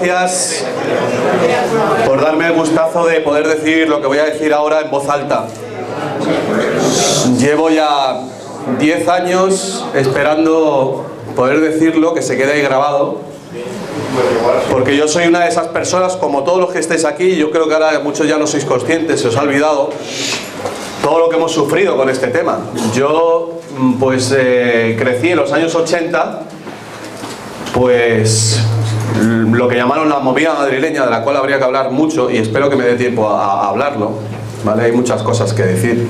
gracias por darme el gustazo de poder decir lo que voy a decir ahora en voz alta. Llevo ya 10 años esperando poder decirlo, que se quede ahí grabado, porque yo soy una de esas personas, como todos los que estáis aquí. Yo creo que ahora muchos ya no sois conscientes, se os ha olvidado todo lo que hemos sufrido con este tema. Yo pues crecí en los años 80, pues lo que llamaron la movida madrileña, de la cual habría que hablar mucho, y espero que me dé tiempo a hablarlo, ¿vale? Hay muchas cosas que decir.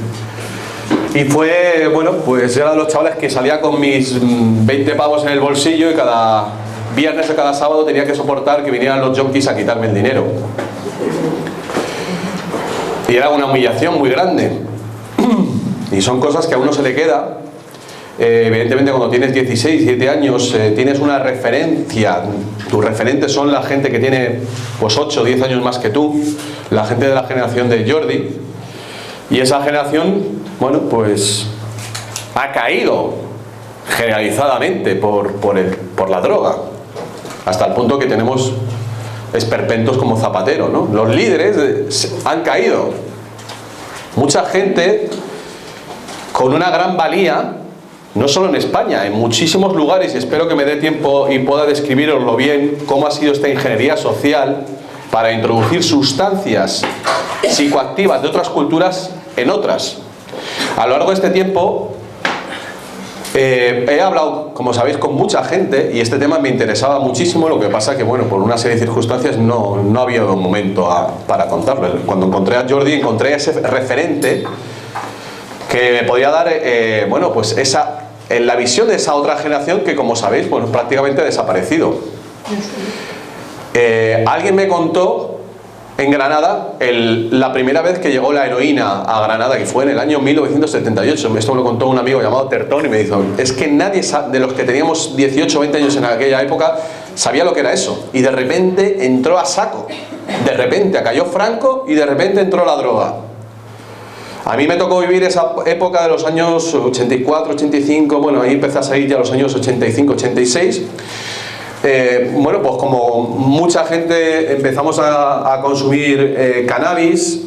Y fue, bueno, pues yo era de los chavales que salía con mis 20 pavos en el bolsillo y cada viernes o cada sábado tenía que soportar que vinieran los yonkis a quitarme el dinero. Y era una humillación muy grande. Y son cosas que a uno se le queda. Evidentemente cuando tienes 16, 17 años tienes una referencia. Tus referentes son la gente que tiene pues 8 o 10 años más que tú, la gente de la generación de Jordi. Y esa generación, bueno, pues ha caído generalizadamente por la droga, hasta el punto que tenemos esperpentos como Zapatero, ¿no? Los líderes han caído. Mucha gente con una gran valía, no solo en España, en muchísimos lugares, y espero que me dé tiempo y pueda describiroslo bien, cómo ha sido esta ingeniería social para introducir sustancias psicoactivas de otras culturas en otras. A lo largo de este tiempo he hablado, como sabéis, con mucha gente, y este tema me interesaba muchísimo. Lo que pasa que, bueno, por una serie de circunstancias no había un momento para contarlo. Cuando encontré a Jordi, encontré ese referente que me podía dar, bueno, pues la visión de esa otra generación que, como sabéis, pues prácticamente ha desaparecido. Alguien me contó en Granada la primera vez que llegó la heroína a Granada, que fue en el año 1978. Esto me lo contó un amigo llamado Tertón y me dijo: es que nadie de los que teníamos 18 o 20 años en aquella época sabía lo que era eso. Y de repente entró a saco. De repente cayó Franco y de repente entró la droga. A mí me tocó vivir esa época de los años 84, 85, bueno, ahí empezás a ir ya los años 85, 86. Bueno, pues como mucha gente empezamos a consumir cannabis,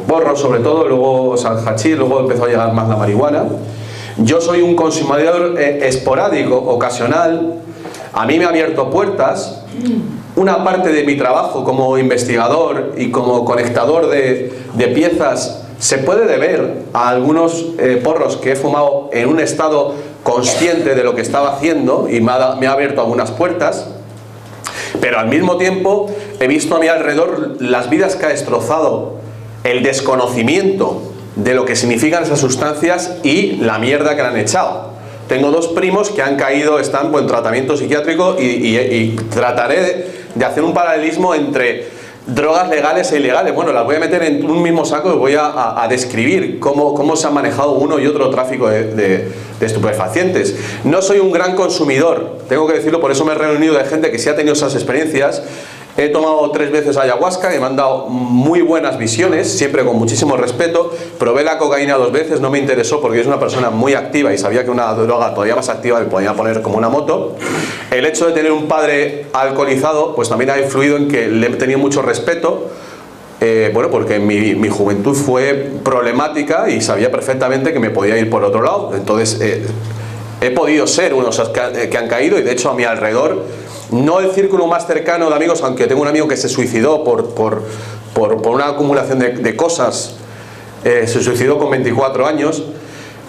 porros sobre todo, luego hachís, luego empezó a llegar más la marihuana. Yo soy un consumidor esporádico, ocasional. A mí me ha abierto puertas. Una parte de mi trabajo como investigador y como conectador de piezas se puede deber a algunos porros que he fumado en un estado consciente de lo que estaba haciendo, y me ha abierto algunas puertas. Pero al mismo tiempo he visto a mi alrededor las vidas que ha destrozado el desconocimiento de lo que significan esas sustancias y la mierda que le han echado. Tengo dos primos que han caído, están en tratamiento psiquiátrico, y trataré de hacer un paralelismo entre drogas legales e ilegales. Bueno, las voy a meter en un mismo saco y voy a describir cómo se ha manejado uno y otro tráfico de estupefacientes. No soy un gran consumidor, tengo que decirlo, por eso me he reunido de gente que sí ha tenido esas experiencias. He tomado 3 veces ayahuasca y me han dado muy buenas visiones, siempre con muchísimo respeto. Probé la cocaína 2 veces, no me interesó porque es una persona muy activa y sabía que una droga todavía más activa me podía poner como una moto. El hecho de tener un padre alcoholizado pues también ha influido en que le he tenido mucho respeto. Bueno, porque mi juventud fue problemática y sabía perfectamente que me podía ir por otro lado. Entonces he podido ser unos que han caído, y de hecho a mi alrededor, no el círculo más cercano de amigos, aunque tengo un amigo que se suicidó por una acumulación de cosas, se suicidó con 24 años.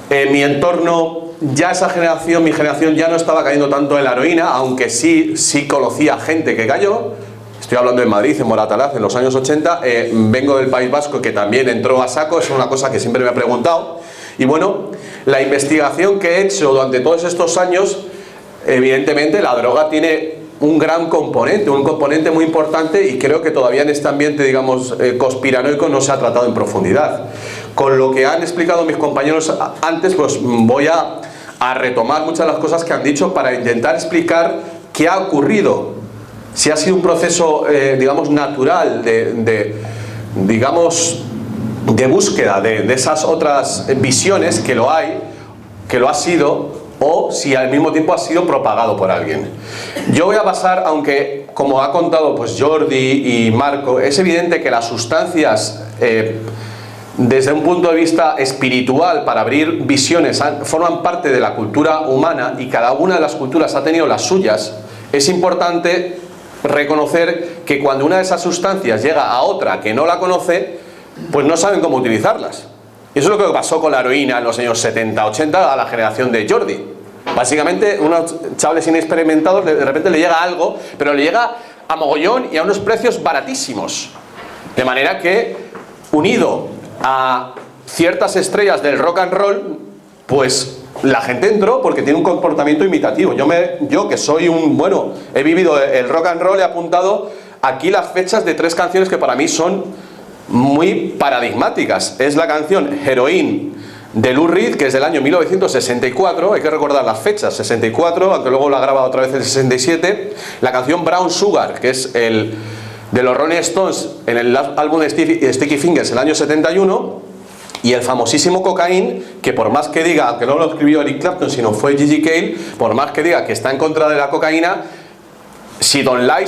En mi entorno, ya esa generación, mi generación, ya no estaba cayendo tanto en la heroína, aunque sí conocía gente que cayó. Estoy hablando de Madrid, en Moratalaz, en los años 80. Vengo del País Vasco, que también entró a saco, es una cosa que siempre me ha preguntado. Y bueno, la investigación que he hecho durante todos estos años, evidentemente la droga tiene un componente muy importante, y creo que todavía en este ambiente, digamos, conspiranoico no se ha tratado en profundidad. Con lo que han explicado mis compañeros antes, pues voy a retomar muchas de las cosas que han dicho para intentar explicar qué ha ocurrido. Si ha sido un proceso, digamos, natural digamos, de búsqueda de esas otras visiones, que lo ha sido, o si al mismo tiempo ha sido propagado por alguien. Yo voy a pasar, aunque como ha contado pues Jordi y Marco, es evidente que las sustancias, desde un punto de vista espiritual, para abrir visiones, forman parte de la cultura humana y cada una de las culturas ha tenido las suyas. Es importante reconocer que cuando una de esas sustancias llega a otra que no la conoce, pues no saben cómo utilizarlas. Y eso es lo que pasó con la heroína en los años 70-80 a la generación de Jordi. Básicamente, unos chavales inexperimentados de repente le llega algo, pero le llega a mogollón y a unos precios baratísimos. De manera que, unido a ciertas estrellas del rock and roll, pues la gente entró porque tiene un comportamiento imitativo. Yo que soy he vivido el rock and roll, he apuntado aquí las fechas de 3 canciones que para mí son muy paradigmáticas. Es la canción Heroin de Lou Reed, que es del año 1964, hay que recordar las fechas, 64, aunque luego la graba otra vez en 67. La canción Brown Sugar, que es de los Rolling Stones en el álbum de Sticky Fingers, el año 71. Y el famosísimo Cocaine, que por más que diga, aunque no lo escribió Eric Clapton, sino fue Gigi Cale, por más que diga que está en contra de la cocaína, si don't lie,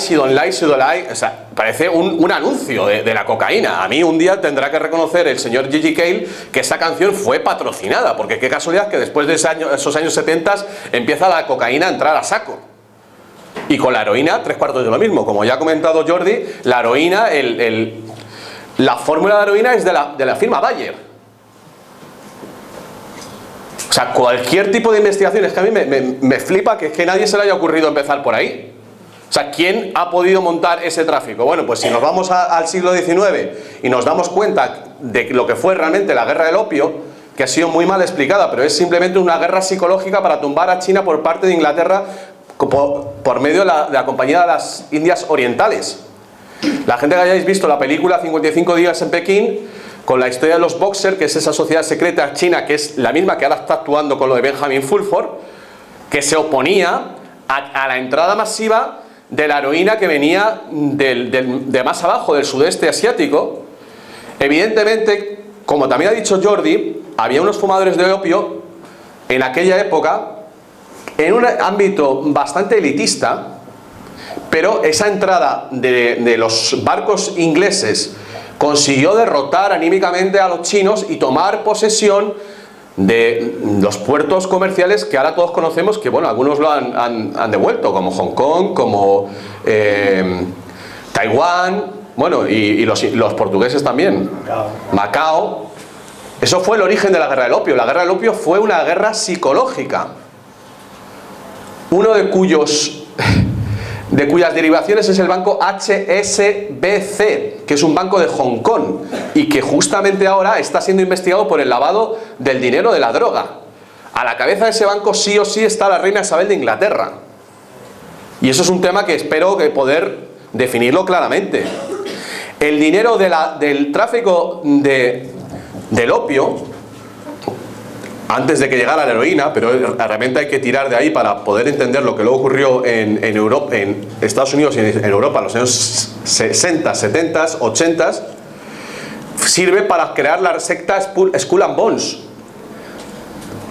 o sea, parece un anuncio de la cocaína. A mí un día tendrá que reconocer el señor Gigi Cale que esa canción fue patrocinada, porque qué casualidad que después de esos años 70 empieza la cocaína a entrar a saco. Y con la heroína, 3/4 de lo mismo. Como ya ha comentado Jordi, la heroína, la fórmula de heroína es de la firma Bayer. O sea, cualquier tipo de investigación, es que a mí me flipa que nadie se le haya ocurrido empezar por ahí. O sea, ¿quién ha podido montar ese tráfico? Bueno, pues si nos vamos al siglo XIX y nos damos cuenta de lo que fue realmente la guerra del opio, que ha sido muy mal explicada, pero es simplemente una guerra psicológica para tumbar a China por parte de Inglaterra por medio de la Compañía de las Indias Orientales. La gente que hayáis visto la película 55 días en Pekín, con la historia de los Boxer, que es esa sociedad secreta china, que es la misma que ahora está actuando con lo de Benjamin Fulford, que se oponía a la entrada masiva de la heroína que venía de más abajo, del sudeste asiático. Evidentemente, como también ha dicho Jordi, había unos fumadores de opio en aquella época, en un ámbito bastante elitista, pero esa entrada de los barcos ingleses consiguió derrotar anímicamente a los chinos y tomar posesión de los puertos comerciales que ahora todos conocemos, que bueno, algunos lo han devuelto, como Hong Kong, como Taiwán, bueno, y los portugueses también, Macao. Eso fue el origen de la guerra del opio. La guerra del opio fue una guerra psicológica, uno de cuyas derivaciones es el banco HSBC, que es un banco de Hong Kong y que justamente ahora está siendo investigado por el lavado del dinero de la droga. A la cabeza de ese banco sí o sí está la reina Isabel de Inglaterra. Y eso es un tema que espero poder definirlo claramente. El dinero del tráfico del opio, antes de que llegara la heroína, pero realmente hay que tirar de ahí para poder entender lo que luego ocurrió en Europa, en Estados Unidos y en Europa en los años 60, 70, 80, sirve para crear la secta Skull and Bones.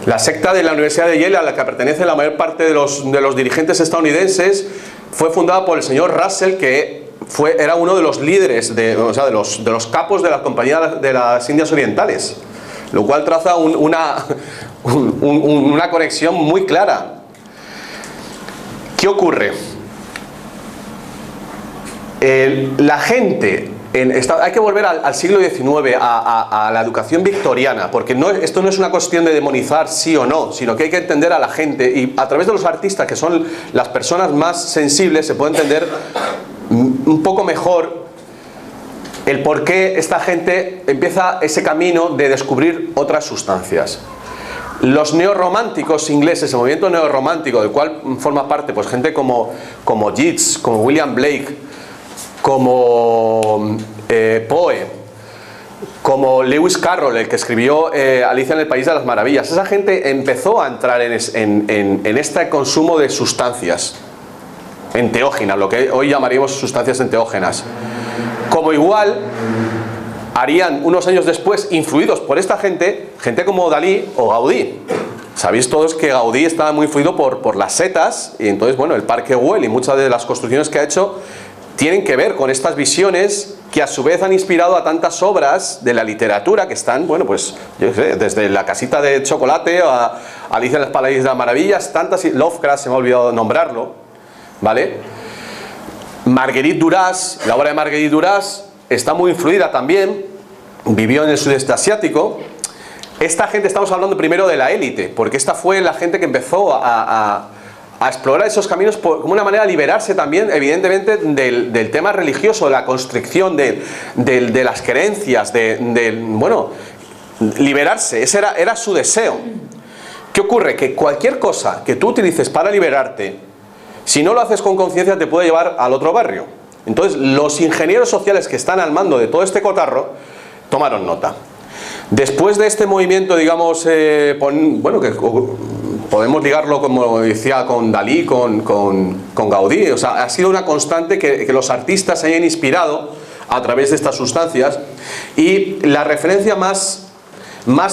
La secta de la Universidad de Yale, a la que pertenece la mayor parte de los dirigentes estadounidenses, fue fundada por el señor Russell, que era uno de los líderes, de los capos de la Compañía de las Indias Orientales. Lo cual traza una conexión muy clara. ¿Qué ocurre? La gente, hay que volver al siglo XIX, a la educación victoriana, porque esto no es una cuestión de demonizar sí o no, sino que hay que entender a la gente, y a través de los artistas, que son las personas más sensibles, se puede entender un poco mejor el por qué esta gente empieza ese camino de descubrir otras sustancias. Los neorrománticos ingleses, el movimiento neorromántico, del cual forma parte pues gente como Yeats, como William Blake, como Poe, como Lewis Carroll, el que escribió Alicia en el País de las Maravillas. Esa gente empezó a entrar en este consumo de sustancias enteógenas, lo que hoy llamaríamos sustancias enteógenas. Como igual harían unos años después, influidos por esta gente como Dalí o Gaudí. Sabéis todos que Gaudí estaba muy influido por las setas, y entonces, bueno, el Parque Güell y muchas de las construcciones que ha hecho tienen que ver con estas visiones que a su vez han inspirado a tantas obras de la literatura que están, bueno, pues, yo qué sé, desde La casita de chocolate a Alicia en el País de las Maravillas, tantas, Lovecraft, se me ha olvidado nombrarlo, ¿vale? Marguerite Duras, la obra de Marguerite Duras está muy influida también, vivió en el sudeste asiático. Esta gente, estamos hablando primero de la élite, porque esta fue la gente que empezó a explorar esos caminos como una manera de liberarse también, evidentemente, del tema religioso, de la constricción, de las creencias, bueno, liberarse, ese era su deseo. ¿Qué ocurre? Que cualquier cosa que tú utilices para liberarte, si no lo haces con conciencia, te puede llevar al otro barrio. Entonces, los ingenieros sociales que están al mando de todo este cotarro, tomaron nota. Después de este movimiento, digamos, bueno, que podemos ligarlo, como decía, con Dalí, con Gaudí, o sea, ha sido una constante que los artistas se hayan inspirado a través de estas sustancias, y la referencia más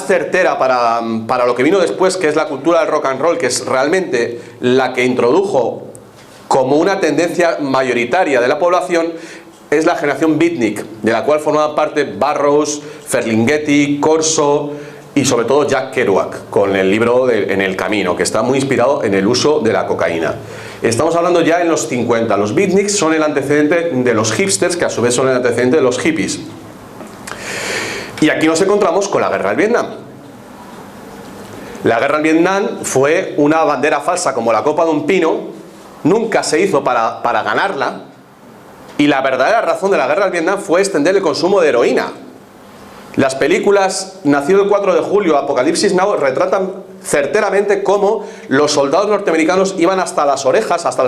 certera para lo que vino después, que es la cultura del rock and roll, que es realmente la que introdujo como una tendencia mayoritaria de la población, es la generación beatnik, de la cual formaban parte Burroughs, Ferlinghetti, Corso y sobre todo Jack Kerouac, con el libro En el camino, que está muy inspirado en el uso de la cocaína. Estamos hablando ya en los 50. Los beatniks son el antecedente de los hipsters, que a su vez son el antecedente de los hippies. Y aquí nos encontramos con la guerra del Vietnam. La guerra del Vietnam fue una bandera falsa como la copa de un pino, nunca se hizo para ganarla. Y la verdadera razón de la guerra del Vietnam fue extender el consumo de heroína. Las películas Nacido el 4 de julio, Apocalipsis Now, retratan certeramente cómo los soldados norteamericanos iban hasta las orejas, hasta las